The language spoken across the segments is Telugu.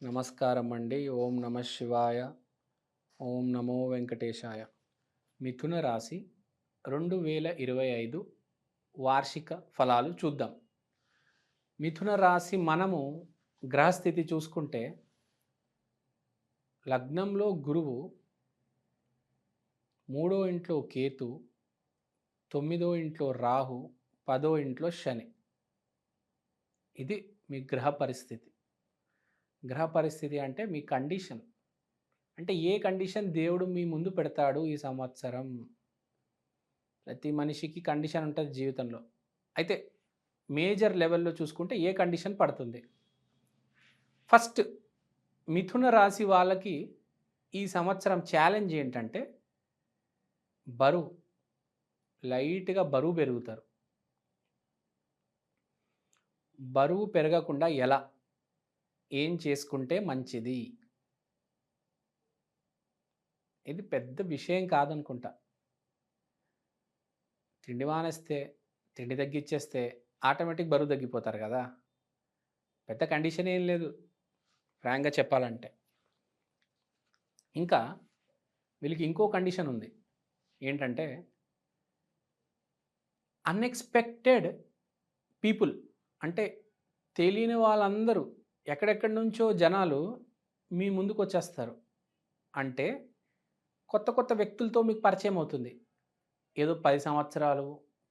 నమస్కారం అండి. ఓం నమ శివాయ. ఓం నమో వెంకటేశాయ. మిథున రాశి 2025 వార్షిక ఫలాలు చూద్దాం. మిథున రాశి మనము గ్రహస్థితి చూసుకుంటే లగ్నంలో గురువు, మూడో ఇంట్లో కేతు, తొమ్మిదో ఇంట్లో రాహు, పదో ఇంట్లో శని. ఇది మీ గ్రహ పరిస్థితి. గ్రహ పరిస్థితి అంటే మీ కండిషన్. అంటే ఏ కండిషన్ దేవుడు మీ ముందు పెడతాడు ఈ సంవత్సరం. ప్రతి మనిషికి కండిషన్ ఉంటుంది జీవితంలో. అయితే మేజర్ లెవెల్లో చూసుకుంటే ఏ కండిషన్ పడుతుంది. ఫస్ట్ మిథున రాశి వాళ్ళకి ఈ సంవత్సరం ఛాలెంజ్ ఏంటంటే బరువు. లైట్గా బరువు పెరుగుతారు. బరువు పెరగకుండా ఎలా, ఏం చేసుకుంటే మంచిది? ఇది పెద్ద విషయం కాదనుకుంటా. తిండి మానేస్తే, తిండి తగ్గించేస్తే ఆటోమేటిక్ బరువు తగ్గిపోతారు కదా. పెద్ద కండిషన్ ఏం లేదు ఫ్రాంక్గా చెప్పాలంటే. ఇంకా వీళ్ళకి ఇంకో కండిషన్ ఉంది. ఏంటంటే అన్ఎక్స్పెక్టెడ్ పీపుల్, అంటే తెలియని వాళ్ళందరూ ఎక్కడెక్కడి నుంచో జనాలు మీ ముందుకు వచ్చేస్తారు. అంటే కొత్త కొత్త వ్యక్తులతో మీకు పరిచయం అవుతుంది. ఏదో 10 సంవత్సరాలు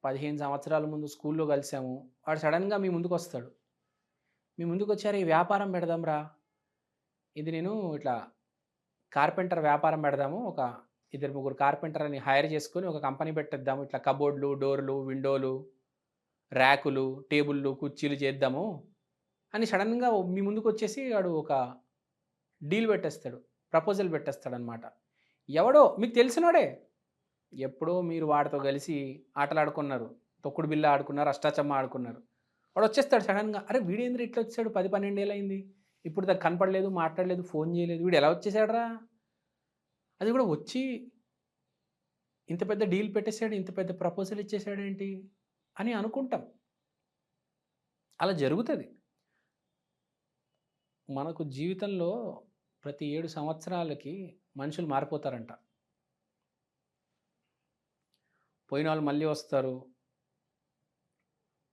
15 సంవత్సరాల ముందు స్కూల్లో కలిసాము, వాడు సడన్గా మీ ముందుకు వస్తాడు. మీ ముందుకు వచ్చారు, ఈ వ్యాపారం పెడదాంరా, ఇది నేను ఇట్లా కార్పెంటర్ వ్యాపారం పెడదాము, ఒక 2-3 కార్పెంటర్ని హైర్ చేసుకొని ఒక కంపెనీ పెట్టేద్దాము, ఇట్లా కబోర్డ్లు, డోర్లు, విండోలు, ర్యాకులు, టేబుళ్ళు, కుర్చీలు చేద్దాము అని సడన్గా మీ ముందుకు వచ్చేసి వాడు ఒక డీల్ పెట్టేస్తాడు, ప్రపోజల్ పెట్టేస్తాడనమాట. ఎవడో మీకు తెలిసినోడే, ఎప్పుడో మీరు వాడితో కలిసి ఆటలాడుకున్నారు, తొక్కుడు బిల్ల ఆడుకున్నారు, అష్టాచమ్మ ఆడుకున్నారు. వాడు వచ్చేస్తాడు సడన్గా. అరే వీడేంద్ర ఇట్లా వచ్చాడు, 10-12 ఏళ్ళు అయింది, ఇప్పుడు దాకా కనపడలేదు, మాట్లాడలేదు, ఫోన్ చేయలేదు, వీడు ఎలా వచ్చేసాడరా? అది కూడా వచ్చి ఇంత పెద్ద డీల్ పెట్టేశాడు, ఇంత పెద్ద ప్రపోజల్ ఇచ్చేసాడు ఏంటి అని అనుకుంటాం. అలా జరుగుతుంది. మనకు జీవితంలో ప్రతి 7 సంవత్సరాలకి మనుషులు మారిపోతారంట. పోయిన వాళ్ళు మళ్ళీ వస్తారు,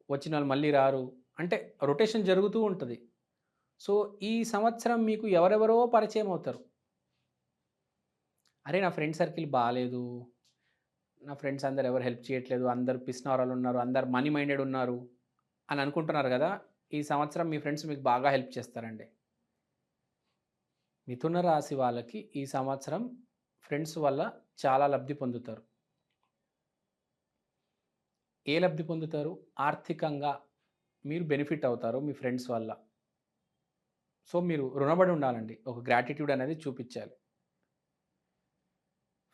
వచ్చిన వాళ్ళు మళ్ళీ రారు. అంటే రొటేషన్ జరుగుతూ ఉంటుంది. సో ఈ సంవత్సరం మీకు ఎవరెవరో పరిచయం అవుతారు. అరే నా ఫ్రెండ్ సర్కిల్ బాగాలేదు, నా ఫ్రెండ్స్ అందరు ఎవరు హెల్ప్ చేయట్లేదు, అందరు పిసినారాలు ఉన్నారు, అందరు మనీ మైండెడ్ ఉన్నారు అని అనుకుంటున్నారు కదా. ఈ సంవత్సరం మీ ఫ్రెండ్స్ మీకు బాగా హెల్ప్ చేస్తారండి. మిథున రాశి వాళ్ళకి ఈ సంవత్సరం ఫ్రెండ్స్ వల్ల చాలా లబ్ధి పొందుతారు. ఏ లబ్ధి పొందుతారు? ఆర్థికంగా మీరు బెనిఫిట్ అవుతారు మీ ఫ్రెండ్స్ వల్ల. సో మీరు రుణపడి ఉండాలండి, ఒక గ్రాటిట్యూడ్ అనేది చూపించాలి.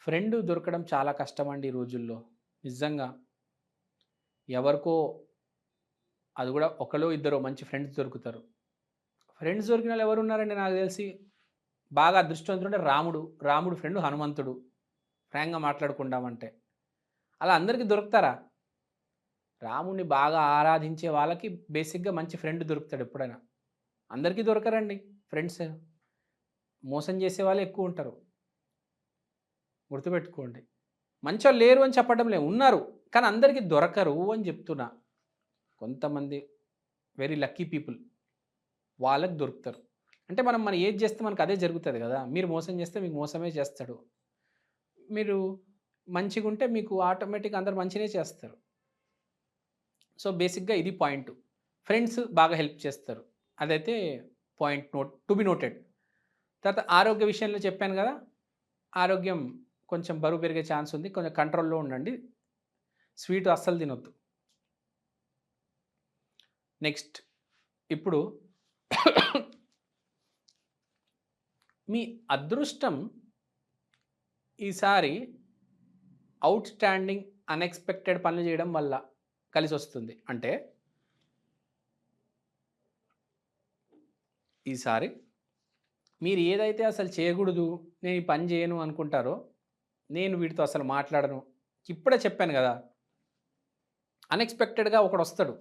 ఫ్రెండ్ దొరకడం చాలా కష్టమండి ఈ రోజుల్లో. నిజంగా ఎవరికో, అది కూడా ఒకరో ఇద్దరో మంచి ఫ్రెండ్స్ దొరుకుతారు. ఫ్రెండ్స్ దొరికిన వాళ్ళు ఎవరు ఉన్నారండి నాకు తెలిసి? బాగా అదృష్టవంతుడు రాముడు ఫ్రెండ్ హనుమంతుడు. ఫ్రాంక్గా మాట్లాడుకుందామంటే అలా అందరికీ దొరుకుతారా? రాముడిని బాగా ఆరాధించే వాళ్ళకి బేసిక్గా మంచి ఫ్రెండ్ దొరుకుతాడు ఎప్పుడైనా. అందరికీ దొరకరండి ఫ్రెండ్స్. మోసం చేసే వాళ్ళే ఎక్కువ ఉంటారు, గుర్తుపెట్టుకోండి. మంచోళ్ళు లేరు అని చెప్పడం లేదు, ఉన్నారు, కానీ అందరికీ దొరకరు అని చెప్తున్నా. కొంతమంది వెరీ లక్కీ పీపుల్ వాళ్ళకి దొరుకుతారు. అంటే మనం ఏది చేస్తే మనకు అదే జరుగుతుంది కదా. మీరు మోసం చేస్తే మీకు మోసమే చేస్తాడు, మీరు మంచిగా ఉంటే మీకు ఆటోమేటిక్గా అందరు మంచినే చేస్తారు. సో బేసిక్గా ఇది పాయింట్. ఫ్రెండ్స్ బాగా హెల్ప్ చేస్తారు, అదైతే పాయింట్ టు బి నోటెడ్. తర్వాత ఆరోగ్య విషయంలో చెప్పాను కదా, ఆరోగ్యం కొంచెం బరువు పెరిగే ఛాన్స్ ఉంది, కొంచెం కంట్రోల్లో ఉండండి. స్వీట్ అస్సలు తినొద్దు. నెక్స్ట్, ఇప్పుడు మీ అదృష్టం ఈసారి అవుట్ స్టాండింగ్ అన్ఎక్స్పెక్టెడ్ పనులు చేయడం వల్ల కలిసి వస్తుంది. అంటే ఈసారి మీరు ఏదైతే అసలు చేయకూడదు, నేను ఈ పని చేయను అనుకుంటారో, నేను వీటితో అసలు మాట్లాడను, ఇప్పుడే చెప్పాను కదా, అన్ఎక్స్పెక్టెడ్గా ఒకడు వస్తాడు,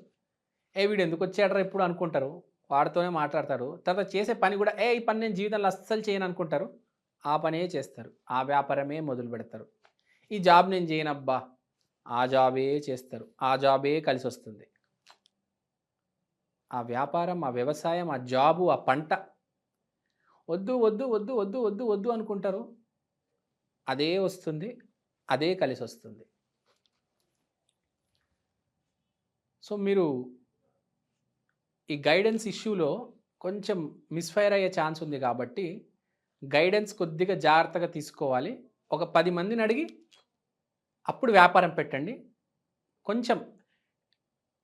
ఏ వీడు ఎందుకు వచ్చాడరా ఇప్పుడు అనుకుంటారు, వాడితోనే మాట్లాడతారు. తర్వాత చేసే పని కూడా ఈ పని నేను జీవితంలో అస్సలు చేయను అనుకుంటారు. ఆ పనే చేస్తారు. ఆ వ్యాపారమే మొదలుపెడతారు. ఈ జాబ్ నేను చేయనబ్బా! ఆ జాబే చేస్తారు. ఆ జాబే కలిసొస్తుంది. ఆ వ్యాపారం, ఆ వ్యవసాయం, ఆ జాబు, ఆ పంట వద్దు, వద్దు, వద్దు, వద్దు, వద్దు, వద్దు అనుకుంటారు. అదే వస్తుంది. అదే కలిసొస్తుంది. సో, మీరు ఈ గైడెన్స్ ఇష్యూలో కొంచెం మిస్‌ఫైర్ అయ్యే ఛాన్స్ ఉంది కాబట్టి, గైడెన్స్ కొద్దిగా జాగ్రత్తగా తీసుకోవాలి. ఒక 10 మందిని అడిగి అప్పుడు వ్యాపారం పెట్టండి. కొంచెం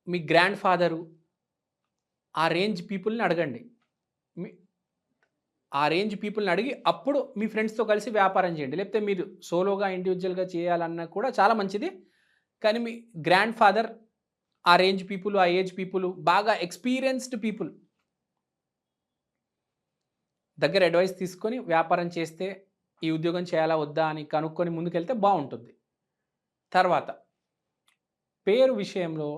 మీ గ్రాండ్ ఫాదరు ఆ రేంజ్ పీపుల్‌ని అడగండి. మీ ఆ రేంజ్ పీపుల్‌ని అడిగి అప్పుడు మీ ఫ్రెండ్స్‌తో కలిసి వ్యాపారం చేయండి. లేకపోతే మీరు సోలోగా, ఇండివిడ్యువల్‌గా చేయాలన్నా కూడా చాలా మంచిది. కానీ మీ గ్రాండ్ ఫాదర్ ఆ రేంజ్ పీపుల్, ఆ ఏజ్ పీపుల్, బాగా ఎక్స్‌పీరియన్స్‌డ్ పీపుల్ దగ్గర అడ్వైస్ తీసుకొని వ్యాపారం చేస్తే ఈ ఉద్యోగం చేయాలా వద్దా అని కనుక్కొని ముందుకెళ్తే బావుంటుంది. తర్వాత పేరు విషయంలో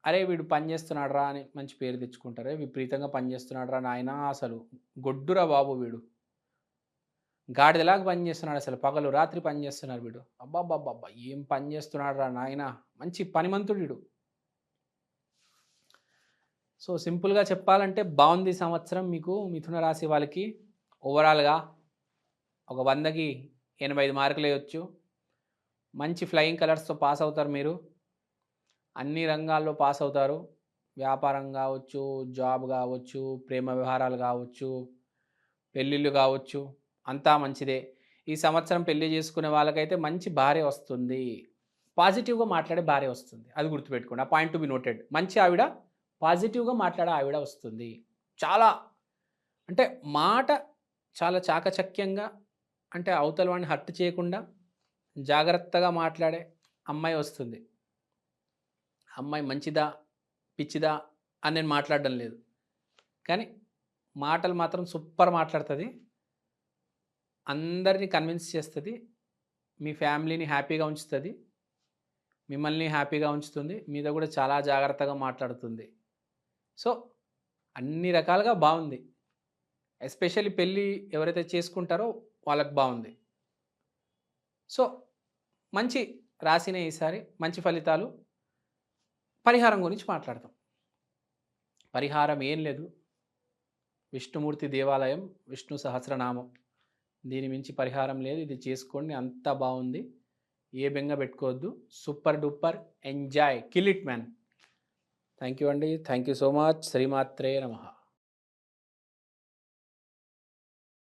అరే! వీడు పని చేస్తున్నాడురా అని మంచి పేరు తెచ్చుకుంటారు. విపరీతంగా పని చేస్తున్నాడురా నాయనా అసలు గొడ్డురా బాబు వీడు. గాడిదలాగా పని చేస్తున్నాడు అసలు పగలు రాత్రి పని చేస్తున్నాడు వీడు. అబ్బబ్బబ్బబ్బా! ఏం పని చేస్తున్నాడురా నాయనా మంచి పనిమంతుడు వీడు. సో, సింపుల్‌గా చెప్పాలంటే బావుంది ఈ సంవత్సరం మీకు మిథున రాశి వాళ్ళకి. ఓవరాల్‌గా ఒక 100కి 85 మార్కులేయొచ్చు. మంచి ఫ్లయింగ్ కలర్స్‌తో పాస్ అవుతారు మీరు. అన్ని రంగాల్లో పాస్ అవుతారు. వ్యాపారం గావచ్చు, జాబ్ గావచ్చు, ప్రేమ వ్యవహారాలు గావచ్చు, పెళ్ళిళ్ళు గావచ్చు, అంతా మంచిదే. ఈ సంవత్సరం పెళ్లి చేసుకునే వాళ్ళకైతే మంచి భార్య వస్తుంది. పాజిటివ్‌గా మాట్లాడే భార్య వస్తుంది. అది గుర్తుపెట్టుకోండి. ఆ పాయింట్ టు బి నోటెడ్. మంచి ఆవిడ, పాజిటివ్‌గా మాట్లాడే ఆవిడ వస్తుంది. చాలా అంటే మాట చాలా చాకచక్యంగా అంటే అవతల వాడిని హర్ట్ చేయకుండా జాగ్రత్తగా మాట్లాడే అమ్మాయి వస్తుంది. అమ్మాయి మంచిదా? పిచ్చిదా? అని నేను మాట్లాడడం లేదు. కానీ మాటలు మాత్రం సూపర్ మాట్లాడుతది. అందరిని కన్విన్స్ చేస్తది. మీ ఫ్యామిలీని హ్యాపీగా ఉంచుతది. మిమ్మల్ని హ్యాపీగా ఉంచుతుంది. మీతో కూడా చాలా జాగ్రత్తగా మాట్లాడుతుంది. సో, అన్ని రకాలుగా బావుంది. ఎస్పెషల్లీ పెళ్లి ఎవరైతే చేసుకుంటారో వాళ్ళకి బావుంది. సో, మంచి రాశినే ఈసారి. మంచి ఫలితాలు. పరిహారం గురించి మాట్లాడదాం. పరిహారం ఏం లేదు. విష్ణుమూర్తి దేవాలయం, విష్ణు సహస్రనామం. దీని మించి పరిహారం లేదు. ఇది చేసుకోండి అంతా బావుంది. ఏ బెంగ పెట్టుకోవద్దు. Super duper enjoy. Kill it man. Thank you అండి. Thank you so much. శ్రీమాత్రే నమః.